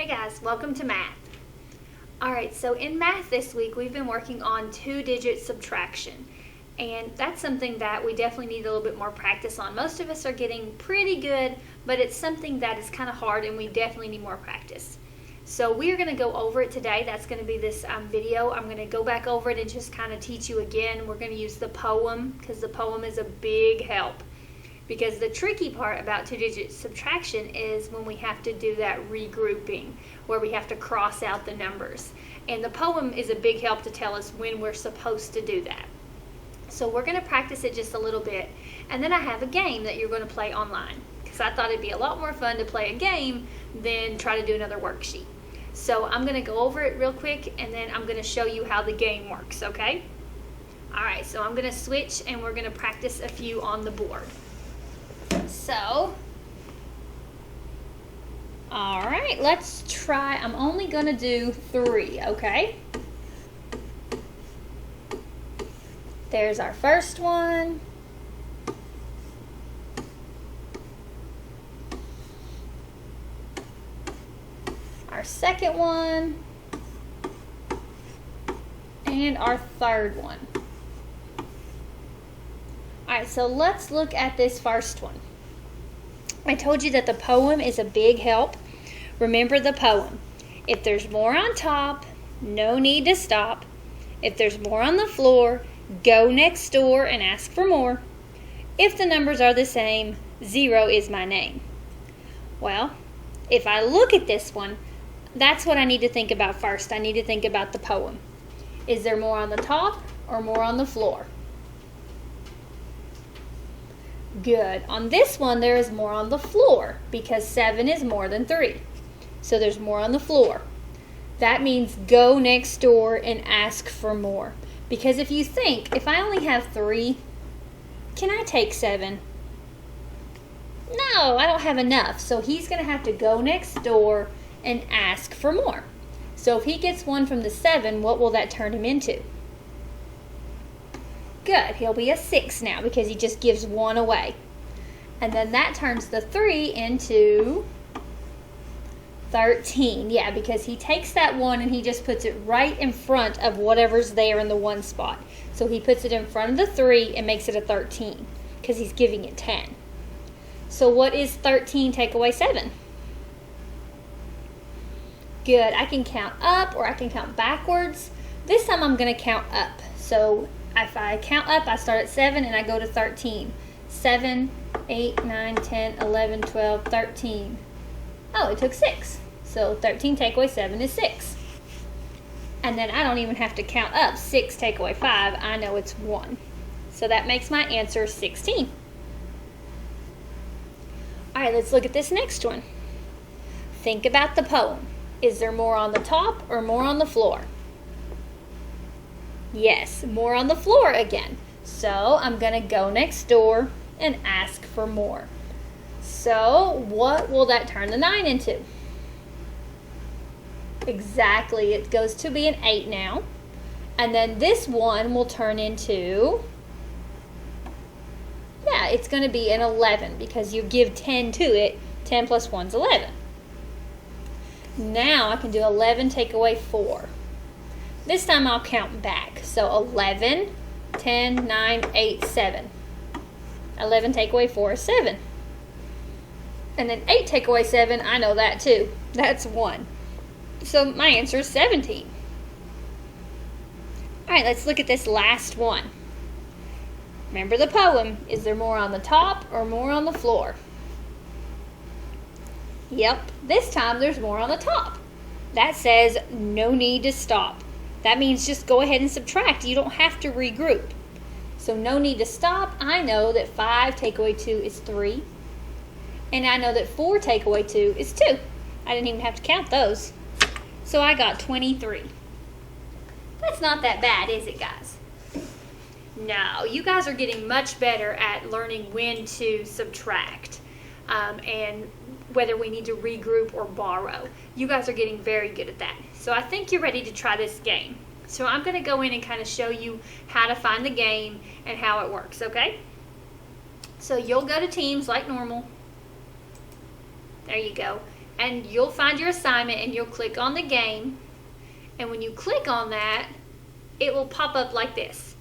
Hey guys, welcome to math. Alright, so in math this week we've been working on two-digit subtraction, and that's something that we definitely need a little bit more practice on. Most of us are getting pretty good, but it's something that is kind of hard and we definitely need more practice. So we're going to go over it today. That's going to be this video. I'm going to go back over it and just kind of teach you again. We're going to use the poem because the poem is a big help. Because the tricky part about two-digit subtraction is when we have to do that regrouping, where we have to cross out the numbers. And the poem is a big help to tell us when we're supposed to do that. So we're going to practice it just a little bit. And then I have a game that you're going to play online. Because I thought it'd be a lot more fun to play a game than try to do another worksheet. So I'm going to go over it real quick, and then I'm going to show you how the game works, okay? Alright, so I'm going to switch, and we're going to practice a few on the board. So, alright, let's try. I'm only going to do 3, okay? There's our first one. Our second one. And our third one. Alright, so let's look at this first one. I told you that the poem is a big help. Remember the poem. If there's more on top, no need to stop. If there's more on the floor, go next door and ask for more. If the numbers are the same, 0 is my name. Well, if I look at this one, that's what I need to think about first. I need to think about the poem. Is there more on the top or more on the floor? Good. On this one, there is more on the floor because 7 is more than 3. So there's more on the floor. That means go next door and ask for more. Because if you think, if I only have 3, can I take 7? No, I don't have enough. So he's going to have to go next door and ask for more. So if he gets 1 from the 7, what will that turn him into? Good, he'll be a 6 now because he just gives 1 away. And then that turns the 3 into 13. Yeah, because he takes that 1 and he just puts it right in front of whatever's there in the 1 spot. So he puts it in front of the 3 and makes it a 13 because he's giving it 10. So what is 13 take away 7? Good, I can count up or I can count backwards. This time I'm going to count up. So if I count up, I start at 7 and I go to 13. 7, 8, 9, 10, 11, 12, 13. Oh, it took 6. So 13 take away 7 is 6. And then I don't even have to count up. 6 take away 5, I know it's 1. So that makes my answer 16. Alright, let's look at this next one. Think about the poem. Is there more on the top or more on the floor? Yes, more on the floor again. So I'm going to go next door and ask for more. So what will that turn the 9 into? Exactly, it goes to be an 8 now. And then this one will turn into, yeah, it's going to be an 11 because you give 10 to it. 10 plus 1 is 11. Now I can do 11 take away 4. This time I'll count back. So 11, 10, 9, 8, 7. 11 take away 4 is 7. And then 8 take away 7, I know that too. That's 1. So my answer is 17. Alright, let's look at this last one. Remember the poem. Is there more on the top or more on the floor? Yep, this time there's more on the top. That says no need to stop. That means just go ahead and subtract. You don't have to regroup. So no need to stop. I know that 5 take away 2 is 3. And I know that 4 take away 2 is 2. I didn't even have to count those. So I got 23. That's not that bad, is it, guys? No, you guys are getting much better at learning when to subtract. And whether we need to regroup or borrow. You guys are getting very good at that. So I think you're ready to try this game. So I'm going to go in and kind of show you how to find the game and how it works, okay? So you'll go to Teams like normal. There you go. and you'll find your assignment and you'll click on the game. And when you click on that, it will pop up like this.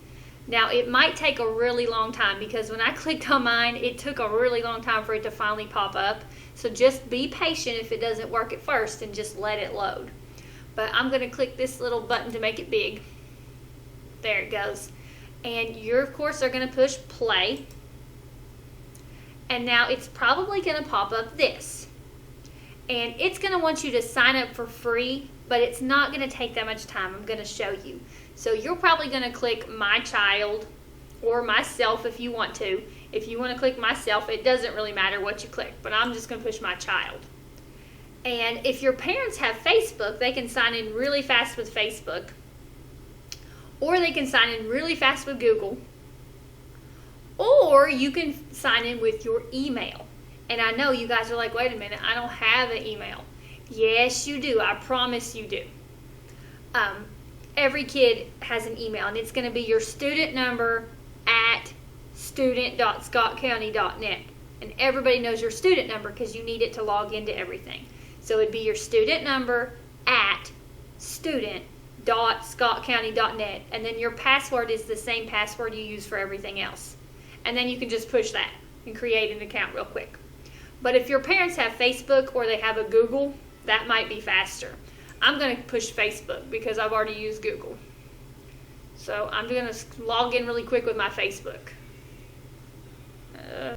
Now, it might take a really long time because when I clicked on mine, it took a really long time for it to finally pop up. So just be patient if it doesn't work at first and just let it load. But I'm going to click this little button to make it big. There it goes. And you're, of course, are going to push play. And now it's probably going to pop up this. And it's going to want you to sign up for free, but it's not going to take that much time. I'm going to show you. So you're probably going to click My Child or Myself if you want to. If you want to click Myself, it doesn't really matter what you click, but I'm just going to push My Child. And if your parents have Facebook, they can sign in really fast with Facebook, or they can sign in really fast with Google, or you can sign in with your email. And I know you guys are like, wait a minute, I don't have an email. Yes, you do. I promise you do. Every kid has an email, and it's going to be your student number at student.scottcounty.net. And everybody knows your student number because you need it to log into everything. So it'd be your student number at student.scottcounty.net. And then your password is the same password you use for everything else. And then you can just push that and create an account real quick. But if your parents have Facebook or they have a Google, that might be faster. I'm going to push Facebook because I've already used Google. So I'm going to log in really quick with my Facebook.